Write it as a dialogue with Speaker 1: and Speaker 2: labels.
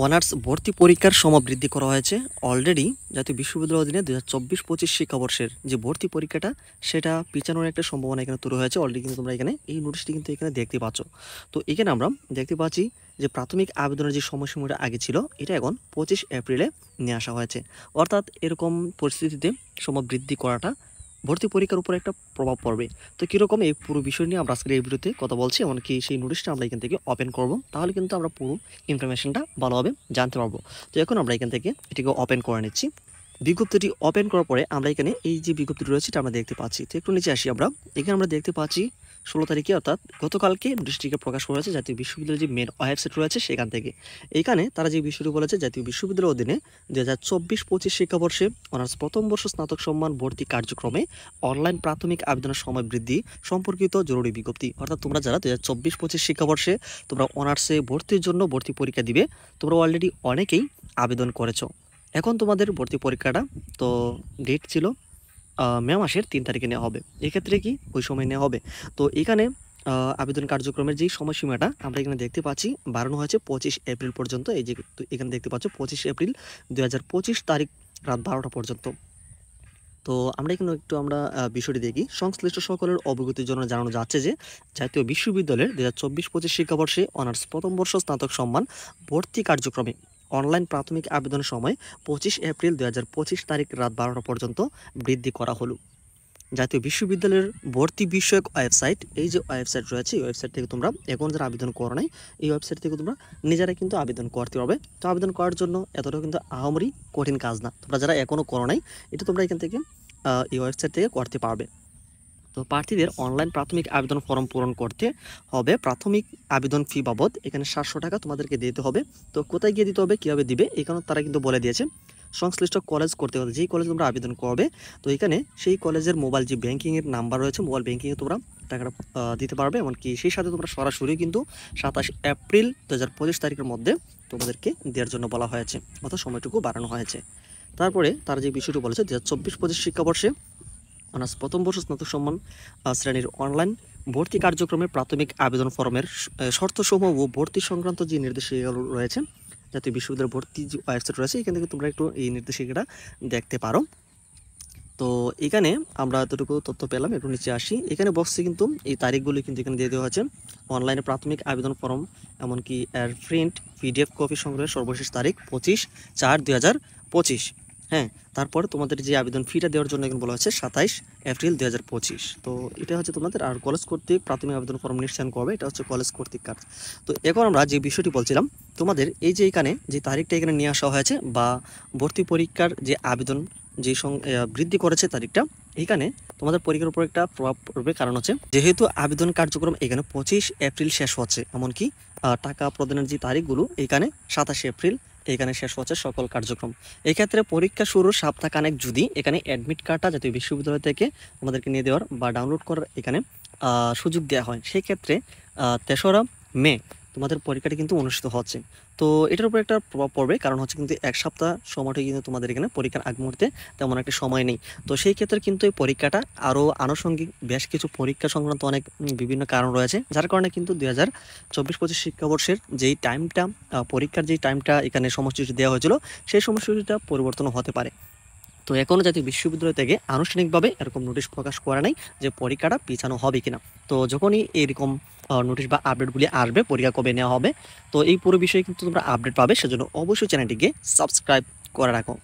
Speaker 1: Honours ভর্তি পরীক্ষার সময় বৃদ্ধি করা হয়েছে। অলরেডি জাতীয় বিশ্ববিদ্যালয়ের অধীনে 2024-25 শিক্ষাবর্ষের যে ভর্তি পরীক্ষাটা সেটা পিছানোর একটা সম্ভাবনা এখানে তৈরি হয়েছে। অলরেডি কিন্তু তোমরা এখানে এই নোটিশটি কিন্তু এখানে দেখতে পাচ্ছ। তো এখানে আমরা দেখতে পাচ্ছি যে প্রাথমিক আবেদনের যে সময়সীমাটা আগে ছিল এটা এখন 25 এপ্রিলে নিয়ে আসা হয়েছে। অর্থাৎ এরকম পরিস্থিতিতে সময় বৃদ্ধি করাটা ভর্তি পরীক্ষার উপর একটা প্রভাব পড়বে। তো কীরকম এই পুরো বিষয় নিয়ে আমরা আজকের এই ভিডিওতে কথা বলছি, এমনকি সেই নোটিশটা আমরা এখান থেকে ওপেন করব, তাহলে কিন্তু আমরা পুরো ইনফরমেশনটা ভালোভাবে জানতে পারবো। তো এখন আমরা এখান থেকে এটিকে ওপেন করে নিচ্ছি। বিজ্ঞপ্তিটি ওপেন করার পরে আমরা এখানে এই যে বিজ্ঞপ্তিটি রয়েছে এটা আমরা দেখতে পাচ্ছি। তো একটু নিচে আসি আমরা, এখানে আমরা দেখতে পাচ্ছি 16 তারিখে অর্থাৎ গতকালকে নোটিশটিকে প্রকাশ করা হয়েছে জাতীয় বিশ্ববিদ্যালয়ের যে মেন ওয়েবসাইট রয়েছে সেখান থেকে। এইখানে তারা যে বিষয়টি বলেছে, জাতীয় বিশ্ববিদ্যালয়ের অধীনে 2024-25 শিক্ষাবর্ষে অনার্স প্রথম বর্ষ স্নাতক সম্মান ভর্তি কার্যক্রমে অনলাইন প্রাথমিক আবেদনের সময় বৃদ্ধি সম্পর্কিত জরুরি বিজ্ঞপ্তি। অর্থাৎ তোমরা যারা 2024-25 শিক্ষাবর্ষে তোমরা অনার্সে ভর্তির জন্য ভর্তি পরীক্ষা দিবে, তোমরা অলরেডি অনেকেই আবেদন করেছো। এখন তোমাদের ভর্তি পরীক্ষাটা তো ডেট ছিল মে মাসের 3 তারিখে নেওয়া হবে। এক্ষেত্রে কি ওই সময় নেওয়া হবে? তো এখানে আবেদন কার্যক্রমের যেই সময়সীমাটা আমরা এখানে দেখতে পাচ্ছি বাড়ানো হয়েছে 25 এপ্রিল পর্যন্ত। এই যে এখানে দেখতে পাচ্ছ 25 এপ্রিল 2025 তারিখ রাত 12টা পর্যন্ত। তো আমরা এখানে একটু বিষয়টি দেখি। সংশ্লিষ্ট সকলের অবগতির জন্য জানানো যাচ্ছে যে জাতীয় বিশ্ববিদ্যালয়ের 2024-25 শিক্ষাবর্ষে অনার্স প্রথম বর্ষ স্নাতক সম্মান ভর্তি কার্যক্রমে অনলাইন প্রাথমিক আবেদনের সময় 25 এপ্রিল 2025 তারিখ রাত 12টা পর্যন্ত বৃদ্ধি করা হলো। জাতীয় বিশ্ববিদ্যালয়ের ভর্তি বিষয়ক ওয়েবসাইট, এই যে ওয়েবসাইট রয়েছে এই ওয়েবসাইট থেকে তোমরা এখন যারা আবেদন করো নাই, এই ওয়েবসাইট থেকে তোমরা নিজেরাই কিন্তু আবেদন করতে পারবে। তো আবেদন করার জন্য এতটাও কিন্তু আহামরি কঠিন কাজ না। তোমরা যারা এখনও করো নাই, এটা তোমরা এখান থেকে এই ওয়েবসাইট থেকে করতে পারবে। তো প্রার্থীদের অনলাইন প্রাথমিক আবেদন ফর্ম পূরণ করতে হবে। প্রাথমিক আবেদন ফি বাবদ এখানে 700 টাকা তোমাদেরকে দিতে হবে। তো কোথায় গিয়ে দিতে হবে, কীভাবে দিবে, এখানে তারা কিন্তু বলে দিয়েছে। সংশ্লিষ্ট কলেজ করতে হবে, যেই কলেজ তোমরা আবেদন করবে, তো এখানে সেই কলেজের মোবাইল যে ব্যাঙ্কিংয়ের নাম্বার রয়েছে, মোবাইল ব্যাঙ্কিংয়ে তোমরা টাকাটা দিতে পারবে। এমনকি সেই সাথে তোমরা সরাসরি কিন্তু 27 এপ্রিল 2025 তারিখের মধ্যে তোমাদেরকে দেওয়ার জন্য বলা হয়েছে, অর্থাৎ সময়টুকু বাড়ানো হয়েছে। তারপরে তারা যে বিষয়টি বলেছে 2024-25 শিক্ষাবর্ষে অনার্স প্রথম বর্ষ স্নাতক সম্মান শ্রেণীর অনলাইন ভর্তি কার্যক্রমে প্রাথমিক আবেদন ফর্মের শর্তসমূহ ও ভর্তি সংক্রান্ত যে নির্দেশিকাগুলো রয়েছে জাতীয় বিশ্ববিদ্যালয়ের ভর্তি যে ওয়েবসাইট রয়েছে এখান থেকে তোমরা একটু এই নির্দেশিকাটা দেখতে পারো। তো এখানে আমরা এতটুকু তথ্য পেলাম। একটু নিচে আসি, এখানে বক্সে কিন্তু এই তারিখগুলি কিন্তু এখানে দিয়ে দেওয়া হয়েছে। অনলাইনে প্রাথমিক আবেদন ফর্ম এমনকি এর প্রিন্ট পিডিএফ কপি সংগ্রহের সর্বশেষ তারিখ 25/4/2025। হ্যাঁ, তারপরে তোমাদের যে আবেদন ফিটা দেওয়ার জন্য এখানে বলা হচ্ছে 27 এপ্রিল 2025। তো এটা হচ্ছে তোমাদের, আর কলেজ কর্তৃক প্রাথমিক আবেদন ফর্ম নিশ্চয়ন করবে, এটা হচ্ছে কলেজ কর্তৃক কাজ। তো এখন আমরা যে বিষয়টি বলছিলাম, তোমাদের এই যে এখানে যে তারিখটা এখানে নিয়ে আসা হয়েছে বা ভর্তি পরীক্ষার যে আবেদন যে বৃদ্ধি করেছে তারিখটা, এখানে তোমাদের পরীক্ষার উপর একটা প্রভাব পড়বে। কারণ হচ্ছে যেহেতু আবেদন কার্যক্রম এখানে 25 এপ্রিল শেষ হচ্ছে, এমনকি টাকা প্রদানের যে তারিখগুলো এখানে 27 এপ্রিল এখানে শেষ হচ্ছে সকল কার্যক্রম। এক্ষেত্রে পরীক্ষা শুরুর সপ্তাহখানেক যদি এখানে অ্যাডমিট কার্ডটা জাতীয় বিশ্ববিদ্যালয় থেকে তোমাদেরকে নিয়ে দেওয়ার বা ডাউনলোড করার এখানে সুযোগ দেওয়া হয়, সেই ক্ষেত্রে 3রা মে তোমাদের পরীক্ষাটি কিন্তু অনুষ্ঠিত হচ্ছে। তো এটার উপর একটা প্রভাব পড়বে, কারণ হচ্ছে কিন্তু 1 সপ্তাহ সময়টা কিন্তু তোমাদের এখানে পরীক্ষার আগ মুহূর্তে তেমন একটা সময় নেই। তো সেই ক্ষেত্রে কিন্তু এই পরীক্ষাটা আরও আনুষঙ্গিক বেশ কিছু পরীক্ষা সংক্রান্ত অনেক বিভিন্ন কারণ রয়েছে, যার কারণে কিন্তু 2024-25 শিক্ষাবর্ষের যেই টাইমটা পরীক্ষার যেই টাইমটা এখানে সময়সূচি দেওয়া হয়েছিল সেই সময়সূচিটা পরিবর্তন হতে পারে। তো এখনও জাতীয় বিশ্ববিদ্যালয় থেকে আনুষ্ঠানিকভাবে এরকম নোটিশ প্রকাশ করা নাই যে পরীক্ষাটা পিছানো হবে কিনা। তো যখনই এরকম নোটিশ বা আপডেটগুলি আসবে পরীক্ষা কবে নেওয়া হবে, তো এই পুরো বিষয়ে কিন্তু তোমরা আপডেট পাবে। সেজন্য অবশ্যই চ্যানেলটিকে সাবস্ক্রাইব করে রাখো।